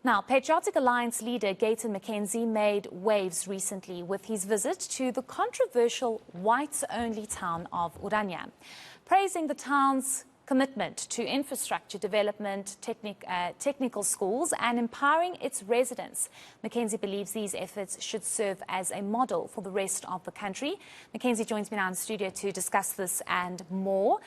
Now, Patriotic Alliance leader Gayton McKenzie made waves recently with his visit to the controversial whites-only town of Orania, praising the town's commitment to infrastructure development, technical schools and empowering its residents. McKenzie believes these efforts should serve as a model for the rest of the country. McKenzie joins me now in the studio to discuss this and more.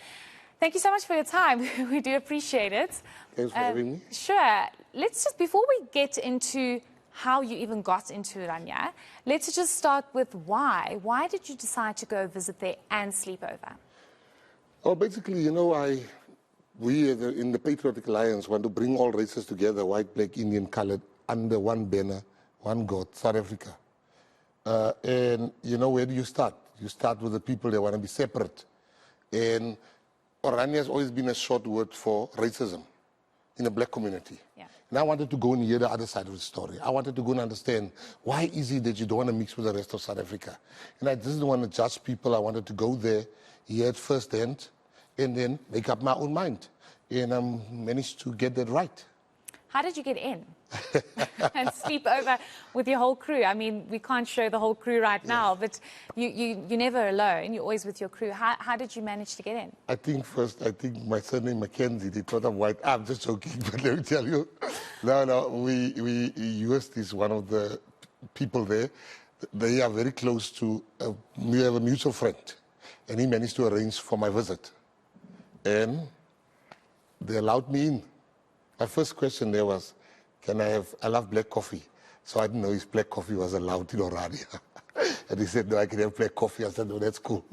Thank you so much for your time. We do appreciate it. Thanks for having me. Sure. Let's just, before we get into how you even got into Orania, let's just start with why. Why did you decide to go visit there and sleep over? Oh, basically, you know, we in the Patriotic Alliance want to bring all races together, white, black, Indian, colored, under one banner, one God, South Africa. And, you know, where do you start? You start with the people that want to be separate. And Orania has always been a short word for racism in the black community. Yeah. And I wanted to go and hear the other side of the story. I wanted to go and understand why is it that you don't want to mix with the rest of South Africa. And I didn't want to judge people. I wanted to go there, hear it firsthand, and then make up my own mind. And I managed to get that right. How did you get in and sleep over with your whole crew? I mean, we can't show the whole crew right now, but you're never alone. You're always with your crew. How did you manage to get in? I think my surname McKenzie, they thought I'm white. I'm just joking, but let me tell you. Yost is one of the people there. They are very close to, we have a mutual friend, and he managed to arrange for my visit. And they allowed me in. My first question there was, I love black coffee. So I didn't know if black coffee was allowed in Orania. And he said, no, I can have black coffee. I said, no, that's cool.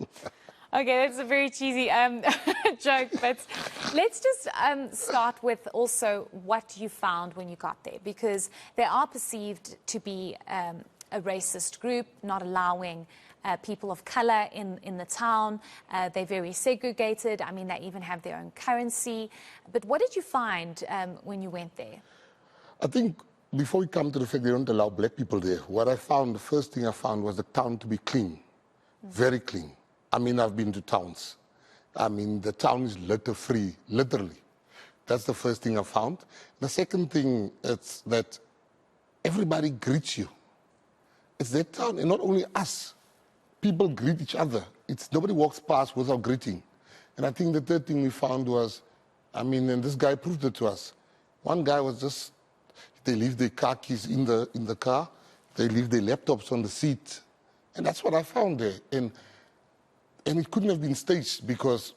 Okay, that's a very cheesy joke, but let's just start with also what you found when you got there, because they are perceived to be a racist group, not allowing people of color in the town. They're very segregated. I mean, they even have their own currency. But what did you find when you went there? I think before we come to the fact they don't allow black people there, what I found, the first thing I found was the town to be clean, very clean. I mean, I've been to towns. I mean, the town is litter-free, literally. That's the first thing I found. The second thing is that everybody greets you. It's that town, and not only us. People greet each other. Nobody walks past without greeting. And I think the third thing we found was, I mean, and this guy proved it to us. One guy was just, they leave their car keys in the car. They leave their laptops on the seat. And that's what I found there. And it couldn't have been staged, because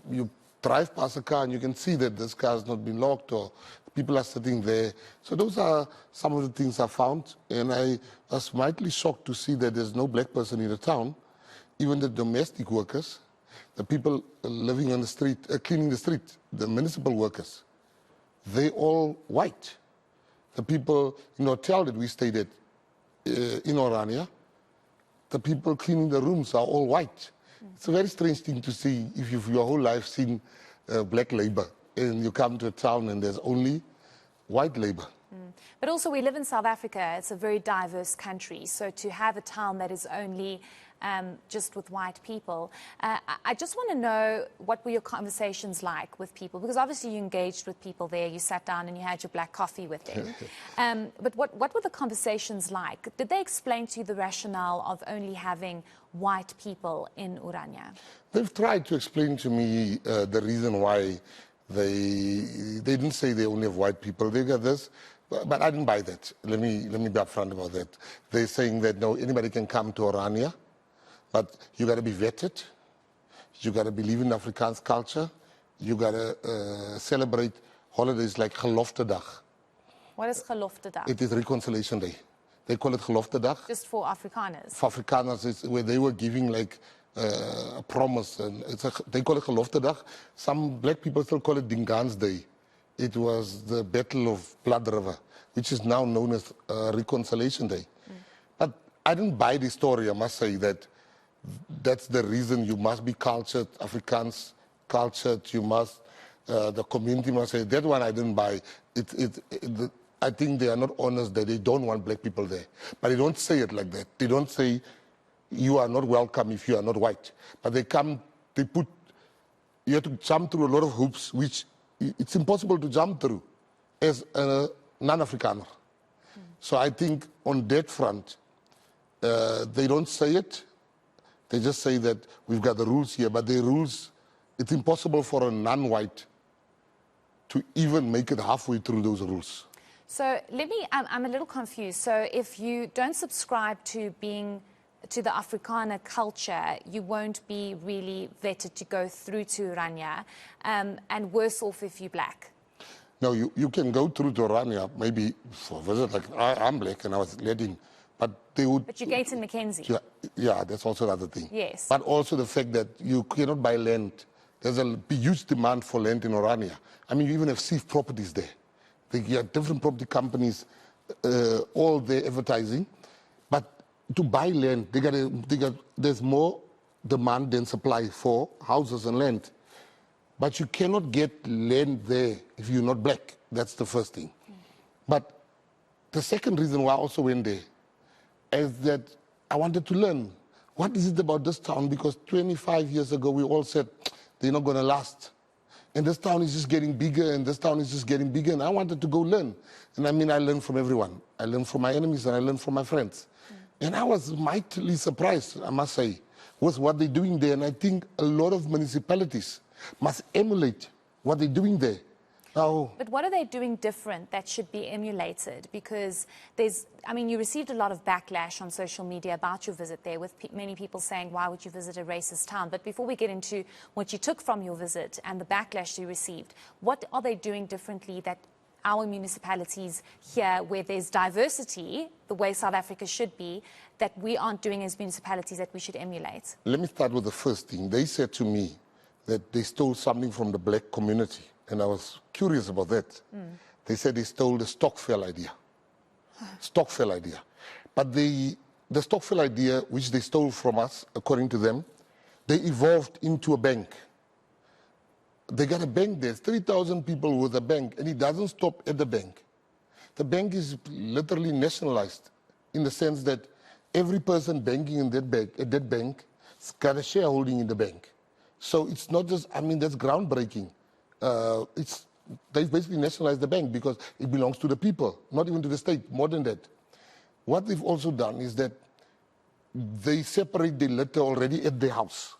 you drive past a car and you can see that this car has not been locked or people are sitting there. So those are some of the things I found. And I was mightily shocked to see that there's no black person in the town. Even the domestic workers, the people living on the street, cleaning the street, the municipal workers, they all white. The people in the hotel that we stayed at in Orania, the people cleaning the rooms are all white. It's a very strange thing to see if you've your whole life seen black labor and you come to a town and there's only white labor. But also we live in South Africa. It's a very diverse country. So to have a town that is only just with white people, I just want to know, what were your conversations like with people? Because obviously you engaged with people there. You sat down and you had your black coffee with them. But what were the conversations like? Did they explain to you the rationale of only having white people in Orania? They've tried to explain to me the reason why they didn't say they only have white people. They got this, but I didn't buy that. Let me be upfront about that. They're saying that no, anybody can come to Orania, but you got to be vetted. You got to believe in Afrikaans culture. You got to celebrate holidays like Geloftedag. What is Geloftedag? It is Reconciliation Day. They call it Geloftedag. Just for Afrikaners? For Afrikaners, it's where they were giving like a promise. And they call it Geloftedag. Some black people still call it Dingaan's Day. It was the Battle of Blood River, which is now known as Reconciliation Day. But I didn't buy the story, I must say, that that's the reason you must be cultured, Afrikaans cultured, you must, the community must say. That one I didn't buy. I think they are not honest that they don't want black people there. But they don't say it like that. They don't say, you are not welcome if you are not white. But you have to jump through a lot of hoops, which it's impossible to jump through as a non-Afrikaner. So I think on that front, they don't say it. They just say that we've got the rules here, but the rules, it's impossible for a non-white to even make it halfway through those rules. So I'm a little confused. So if you don't subscribe to the Afrikaner culture, you won't be really vetted to go through to Orania, and worse off if you're black. No, you can go through to Orania, maybe for a visit, like I'm black and I was let in, but they would... But you're Gayton McKenzie. Yeah, that's also another thing. Yes. But also the fact that you cannot buy land. There's a huge demand for land in Orania. I mean, you even have safe properties there. They have different property companies, all their advertising. But to buy land, there's more demand than supply for houses and land. But you cannot get land there if you're not black. That's the first thing. But the second reason why I also went there is that I wanted to learn. What is it about this town? Because 25 years ago, we all said, they're not going to last. And this town is just getting bigger, and this town is just getting bigger. And I wanted to go learn. And I mean, I learned from everyone. I learned from my enemies, and I learned from my friends. And I was mightily surprised, I must say, with what they're doing there. And I think a lot of municipalities must emulate what they're doing there. Now, but what are they doing different that should be emulated? Because you received a lot of backlash on social media about your visit there, with many people saying, why would you visit a racist town? But before we get into what you took from your visit and the backlash you received, what are they doing differently that our municipalities here, where there's diversity, the way South Africa should be, that we aren't doing as municipalities that we should emulate? Let me start with the first thing. They said to me that they stole something from the black community. And I was curious about that. They said they stole the Stokvel idea. Stokvel idea. But the Stokvel idea, which they stole from us, according to them, they evolved into a bank. They got a bank there. 3,000 people with a bank, and it doesn't stop at the bank. The bank is literally nationalized in the sense that every person banking in that bank, at that bank, has got a shareholding in the bank. So it's not just, that's groundbreaking. They've basically nationalized the bank because it belongs to the people, not even to the state, more than that. What they've also done is that they separate the litter already at the house.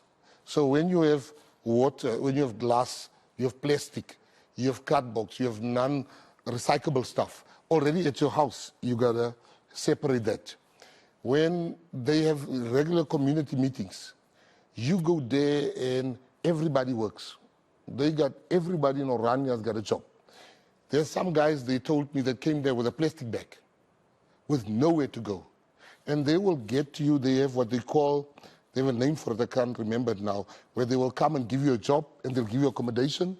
So when you have water, when you have glass, you have plastic, you have cardboard, you have non-recyclable stuff, already at your house, you gotta separate that. When they have regular community meetings, you go there and everybody works. Everybody in Orania has got a job. There's some guys, they told me, that came there with a plastic bag, with nowhere to go. And they will get to you, they have what they call, they have a name for it, I can't remember it now, where they will come and give you a job and they'll give you accommodation.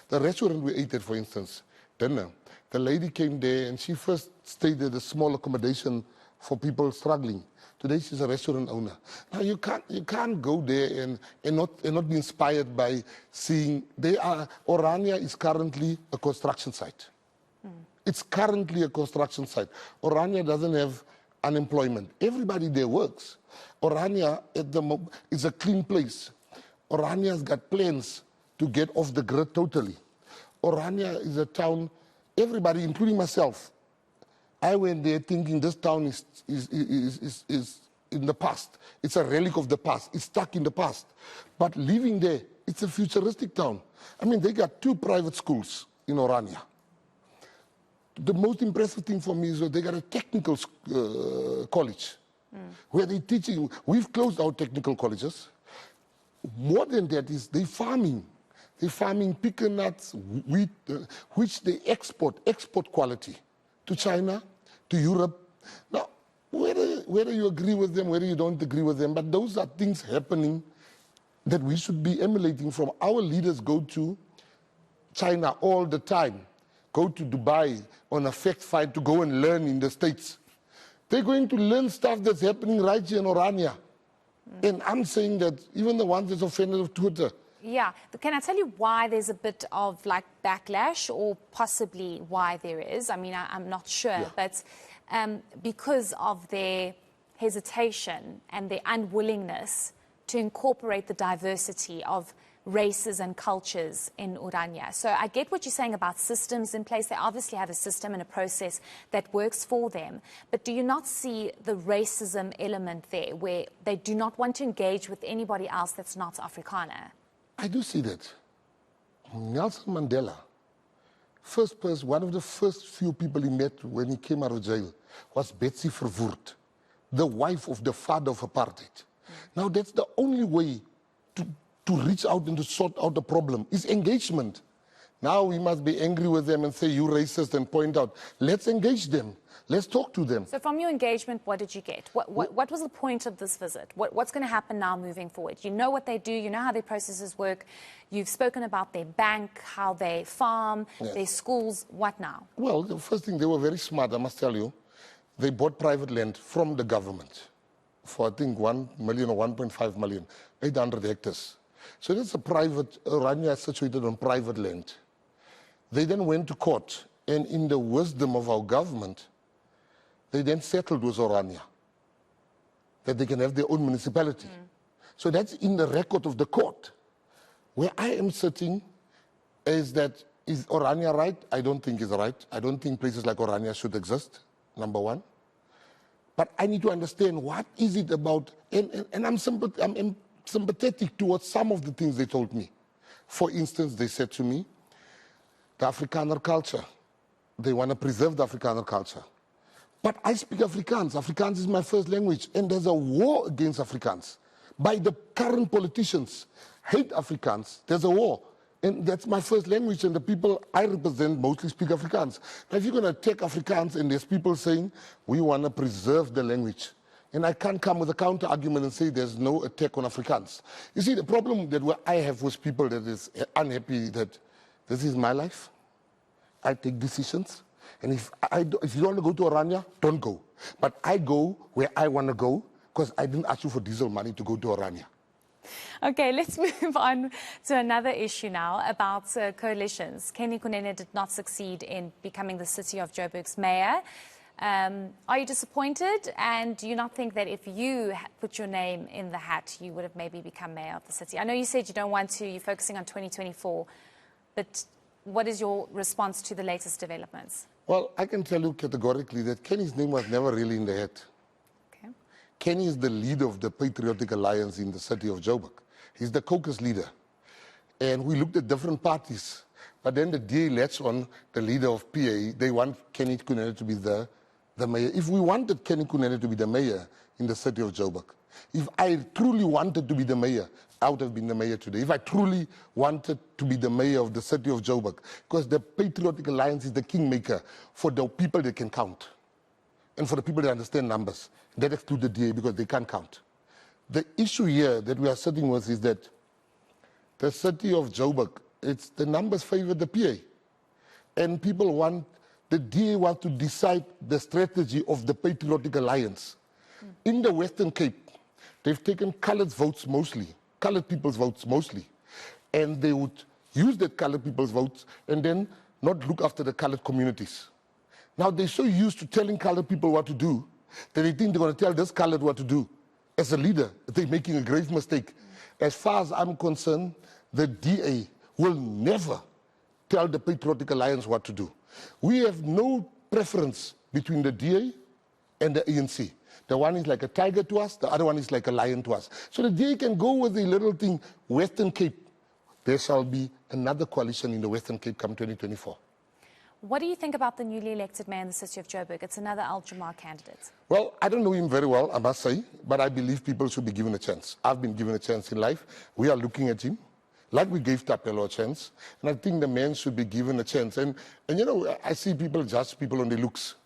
The restaurant we ate at, for instance, dinner, the lady came there and she first stayed at a small accommodation for people struggling. Today she's a restaurant owner. Now you can't go there and not be inspired by seeing Orania is currently a construction site. It's currently a construction site. Orania doesn't have unemployment. Everybody there works. Orania at the moment is a clean place. Orania's got plans to get off the grid totally. Orania is a town, everybody, including myself, I went there thinking this town is in the past. It's a relic of the past. It's stuck in the past. But living there, it's a futuristic town. They got 2 private schools in Orania. The most impressive thing for me is that they got a technical college where they're teaching. We've closed our technical colleges. More than that is they're farming. They're farming pecan nuts, wheat, which they export quality to China, to Europe. Now, whether you agree with them, whether you don't agree with them, but those are things happening that we should be emulating from. Our leaders go to China all the time, go to Dubai on a fact find to go and learn in the States. They're going to learn stuff that's happening right here in Orania. And I'm saying that even the ones that's offended of Twitter. Yeah, can I tell you why there's a bit of backlash, or possibly why there is? I'm not sure, but because of their hesitation and their unwillingness to incorporate the diversity of races and cultures in Orania. So I get what you're saying about systems in place. They obviously have a system and a process that works for them. But do you not see the racism element there, where they do not want to engage with anybody else that's not Afrikaner? I do see that. Nelson Mandela, one of the first few people he met when he came out of jail was Betsy Verwoerd, the wife of the father of apartheid. Now that's the only way to reach out and to sort out the problem is engagement. Now we must be angry with them and say, you racist, and point out. Let's engage them. Let's talk to them. So from your engagement, what did you get? What was the point of this visit? What's going to happen now moving forward? You know what they do. You know how their processes work. You've spoken about their bank, how they farm, their schools. What now? Well, the first thing, they were very smart, I must tell you. They bought private land from the government for, I think, 1 million or 1.5 million, 800 hectares. So that's a private, Orania situated on private land. They then went to court, and in the wisdom of our government, they then settled with Orania that they can have their own municipality. So that's in the record of the court. Where I am sitting is that, is Orania right? I don't think it's right. I don't think places like Orania should exist, number one. But I need to understand what is it about, and I'm sympathetic towards some of the things they told me. For instance, they said to me, the Afrikaner culture, they want to preserve the Afrikaner culture. But I speak Afrikaans. Afrikaans is my first language, and there's a war against Afrikaans by the current politicians. Hate Afrikaans. There's a war, and that's my first language, and the people I represent mostly speak Afrikaans. Now, if you're going to attack Afrikaans, and there's people saying, we want to preserve the language, and I can't come with a counter-argument and say there's no attack on Afrikaans. You see, the problem that I have with people that is unhappy that this is my life. I take decisions. And if you want to go to Orania, don't go. But I go where I want to go because I didn't ask you for diesel money to go to Orania. Okay, let's move on to another issue now about coalitions. Kenny Kunene did not succeed in becoming the city of Joburg's mayor. Are you disappointed? And do you not think that if you put your name in the hat, you would have maybe become mayor of the city? I know you said you don't want to, you're focusing on 2024, but what is your response to the latest developments? Well, I can tell you categorically that Kenny's name was never really in the hat. Okay. Kenny is the leader of the Patriotic Alliance in the city of Joburg. He's the caucus leader. And we looked at different parties. But then the DA latched on the leader of PA. They want Kenny Kunene to be the mayor. If we wanted Kenny Kunene to be the mayor in the city of Joburg, if I truly wanted to be the mayor, I would have been the mayor today. If I truly wanted to be the mayor of the city of Joburg, because the Patriotic Alliance is the kingmaker for the people that can count and for the people that understand numbers. That excludes the DA because they can't count. The issue here that we are sitting with is that the city of Joburg, the numbers favor the PA. And people want, the DA wants to decide the strategy of the Patriotic Alliance. In the Western Cape, they've taken colored votes mostly, colored people's votes mostly, and they would use that colored people's votes and then not look after the colored communities. Now, they're so used to telling colored people what to do that they think they're going to tell this colored what to do. As a leader, they're making a grave mistake. As far as I'm concerned, the DA will never tell the Patriotic Alliance what to do. We have no preference between the DA and the eNCA. The one is like a tiger to us, the other one is like a lion to us. So the DA can go with the little thing, Western Cape. There shall be another coalition in the Western Cape come 2024. What do you think about the newly elected mayor in the city of Joburg? It's another Al-Jamar candidate. Well, I don't know him very well, I must say, but I believe people should be given a chance. I've been given a chance in life. We are looking at him, like we gave Tapelo a chance, and I think the man should be given a chance. And you know, I see people judge people on their looks,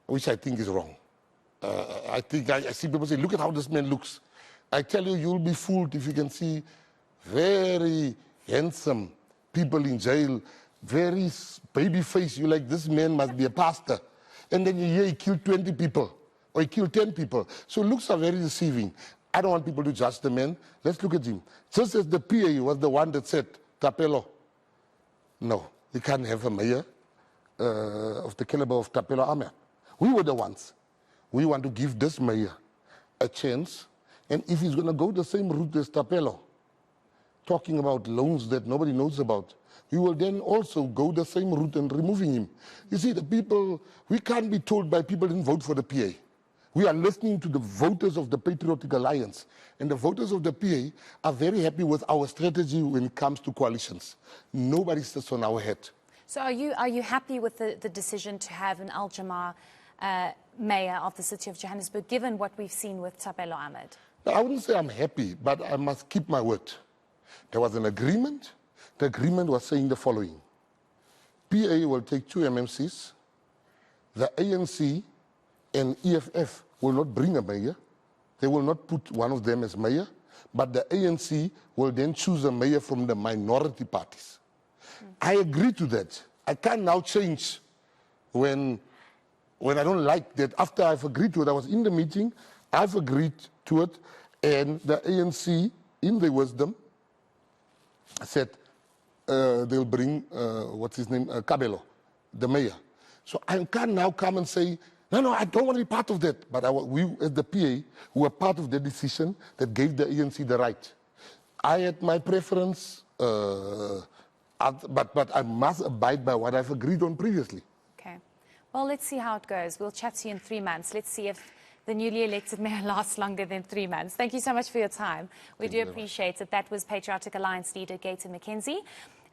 which I think is wrong. I see people say, look at how this man looks. I tell you, you'll be fooled if you can see very handsome people in jail, very baby face. You're like, this man must be a pastor. And then you hear he killed 20 people or he killed 10 people. So looks are very deceiving. I don't want people to judge the man. Let's look at him. Just as the PA was the one that said, Tapelo, no, you can't have a mayor of the caliber of Tapelo Ahmed. We were the ones. We want to give this mayor a chance. And if he's going to go the same route as Tapelo, talking about loans that nobody knows about, we will then also go the same route and removing him. You see, the people, we can't be told by people who didn't vote for the PA. We are listening to the voters of the Patriotic Alliance, and the voters of the PA are very happy with our strategy when it comes to coalitions. Nobody sits on our head. So are you happy with the decision to have an Al Jamar mayor of the city of Johannesburg, given what we've seen with Thapelo Ahmed? I wouldn't say I'm happy, but I must keep my word. There was an agreement. The agreement was saying the following. PA will take 2 MMCs. The ANC and EFF will not bring a mayor. They will not put one of them as mayor, but the ANC will then choose a mayor from the minority parties. I agree to that. I can't now change when I don't like that. After I've agreed to it, I was in the meeting, I've agreed to it, and the ANC, in their wisdom, said they'll bring, what's his name, Kabelo, the mayor. So I can't now come and say, no, I don't want to be part of that. But we, as the PA, were part of the decision that gave the ANC the right. I had my preference, but I must abide by what I've agreed on previously. Okay. Well, let's see how it goes. We'll chat to you in 3 months. Let's see if the newly elected mayor lasts longer than 3 months. Thank you so much for your time. We do appreciate it. That was Patriotic Alliance leader Gayton McKenzie.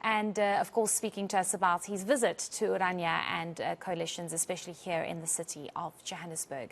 And, of course, speaking to us about his visit to Orania and coalitions, especially here in the city of Johannesburg.